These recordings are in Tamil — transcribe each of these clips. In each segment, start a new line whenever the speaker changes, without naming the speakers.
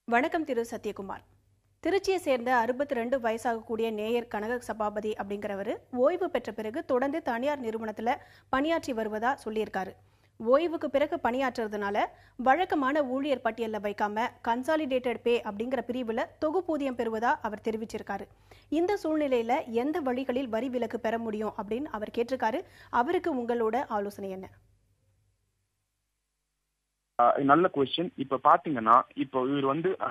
வணக்கம் திரு சத்யகுமார். திருச்சியை சேர்ந்த 62 வயசாகக்கூடிய நேயர் கனக சபாபதி அப்படிங்கிறவர் ஓய்வு பெற்ற பிறகு தொடர்ந்து தனியார் நிறுவனத்தில் பணியாற்றி வருவதா சொல்லியிருக்காரு. ஓய்வுக்கு பிறகு பணியாற்றுறதுனால வழக்கமான ஊழியர் பட்டியலில் வைக்காம கன்சாலிடேட்டட் பே அப்படிங்கிற பிரிவில் தொகுப்பூதியம் பெறுவதா அவர் தெரிவிச்சிருக்காரு. இந்த சூழ்நிலையில எந்த வழிகளில் வரி விலக்கு பெற முடியும் அப்படின்னு அவர் கேட்டிருக்காரு. அவருக்கு உங்களோட ஆலோசனை என்ன?
நல்ல கொஸ்டின். இப்ப பாத்தீங்கன்னா இப்போ இவர்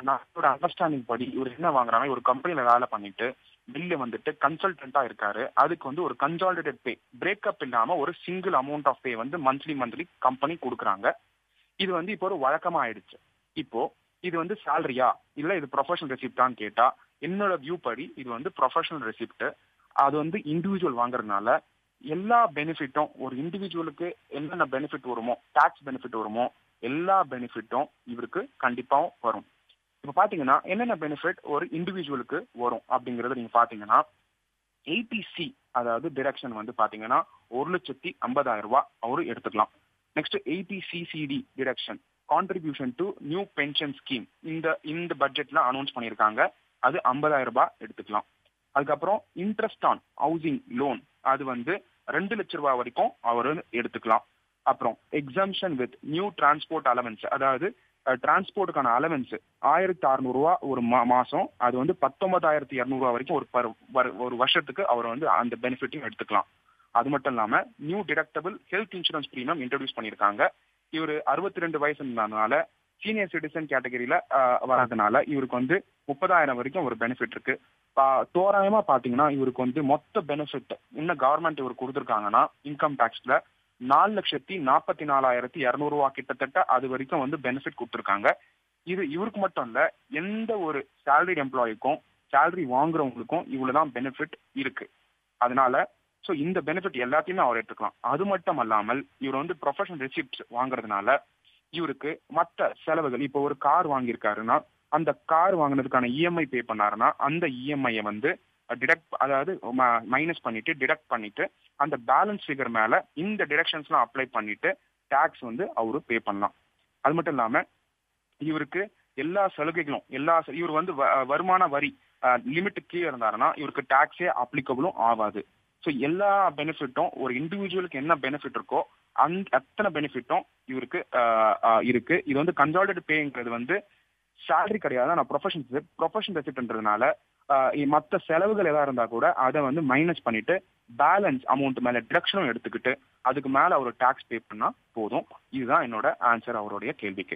நம்மளோட அண்டர்ஸ்டாண்டிங் படி இவர் என்ன வாங்குறாங்க, ஒரு கம்பெனில வேலை பண்ணிட்டு பில்லு கன்சல்டன்டா இருக்காரு. அதுக்கு ஒரு கன்சாலிடேட்டட் பே, பிரேக்கப் இல்லாம ஒரு single amount of pay monthly company கொடுக்குறாங்க. இது இப்போ ஒரு வழக்கமா ஆயிடுச்சு. இப்போ இது சேலரியா இல்ல இது ப்ரொஃபஷனல் ரெசிப்டான்னு கேட்டா என்னோட வியூ படி இது ப்ரொஃபஷனல் ரெசிப்ட். அது இண்டிவிஜுவல் வாங்குறதுனால எல்லா பெனிஃபிட்டும் ஒரு இண்டிவிஜுவலுக்கு என்னென்ன பெனிஃபிட் வருமோ, டாக்ஸ் பெனிஃபிட் வருமோ, எல்லா பெனிஃபிட்டும் இவருக்கு கண்டிப்பாவும் வரும். இப்ப பாத்தீங்கன்னா என்னென்ன பெனிஃபிட் ஒரு இண்டிவிஜுவலுக்கு வரும் அப்படிங்கறத நீங்க பாத்தீங்கன்னா, ஏபிசி அதாவது டிடக்ஷன் பாத்தீங்கன்னா 1,50,000 ரூபாய் அவரு எடுத்துக்கலாம். Next ABCCD deduction, contribution to new pension scheme, இந்த பட்ஜெட்ல அனௌன்ஸ் பண்ணியிருக்காங்க. அது 50,000 ரூபாய் எடுத்துக்கலாம். அதுக்கப்புறம் இன்ட்ரெஸ்ட் ஆன் ஹவுசிங் லோன், அது 2 லட்சம் ரூபாய் வரைக்கும் அவரு எடுத்துக்கலாம். அப்புறம் exemption with new transport allowance, அதாவது டிரான்ஸ்போர்ட்டுக்கான அலவன்ஸ் 1,600 ரூபாய் ஒரு மாசம், அது 19,200 ரூபாய் வரைக்கும் ஒரு வருஷத்துக்கு அவர் அந்த பெனிஃபிட்டையும் எடுத்துக்கலாம். அது மட்டும் இல்லாம new deductible health insurance premium introduce பண்ணியிருக்காங்க. இவர் 62 வயசு இருந்ததுனால சீனியர் சிட்டிசன் கேட்டகரியில வர்றதுனால இவருக்கு 30,000 வரைக்கும் ஒரு பெனிஃபிட் இருக்கு. தோராயமா பாத்தீங்கன்னா இவருக்கு மொத்த பெனிஃபிட் இன்னும் கவர்மெண்ட் இவர் கொடுத்துருக்காங்கன்னா இன்கம் டாக்ஸ்ல 4,44,200 ரூபாய் கிட்டத்தட்ட அது வரைக்கும் பெனிஃபிட் கொடுத்துருக்காங்க. இது இவருக்கு மட்டும் இல்ல, எந்த ஒரு சேலரி எம்ப்ளாய்க்கும் சேலரி வாங்குறவங்களுக்கும் இவ்வளவுதான் பெனிஃபிட் இருக்கு. அதனால இந்த பெனிஃபிட் எல்லாத்தையுமே அவர் எடுத்துக்கலாம். அது மட்டும் அல்லாமல் இவர் ப்ரொஃபஷனல் ரெசிப்ட்ஸ் வாங்குறதுனால இவருக்கு மற்ற செலவுகள், இப்போ ஒரு கார் வாங்கியிருக்காருன்னா அந்த கார் வாங்கினதுக்கான இஎம்ஐ பே பண்ணாருன்னா அந்த இஎம்ஐயை டிடக்ட், அதாவது மைனஸ் பண்ணிட்டு டிடக்ட் பண்ணிட்டு அந்த பேலன்ஸ் ஃபிகர் மேல இந்த டிடக்ஷன்ஸ்லாம் அப்ளை பண்ணிட்டு டாக்ஸ் அவரு பே பண்ணலாம். அது மட்டும் இல்லாம இவருக்கு எல்லா சலுகைகளும் இவர் வருமான வரி லிமிட் கீழே இருந்தாருன்னா இவருக்கு டாக்ஸே அப்ளிகபிளும் ஆகாது. ஸோ எல்லா பெனிஃபிட்டும் ஒரு இண்டிவிஜுவலுக்கு என்ன பெனிஃபிட் இருக்கோ அத்தனை பெனிஃபிட்டும் இவருக்கு இருக்கு. இது கன்சாலிடேட்டட் பேங்கிறது சேலரி கிடையாது, நான் ப்ரொஃபஷனல் ரெசிப்ட்ன்றதுனால மற்ற செலவுகள் ஏதாவது இருந்தா கூட அதை மைனஸ் பண்ணிட்டு பேலன்ஸ் அமௌண்ட் மேல டிடக்ஷனும் எடுத்துக்கிட்டு அதுக்கு மேல அவர் டாக்ஸ் பே பண்ணா போதும். இதுதான் என்னோட ஆன்சர் அவருடைய கேள்விக்கு.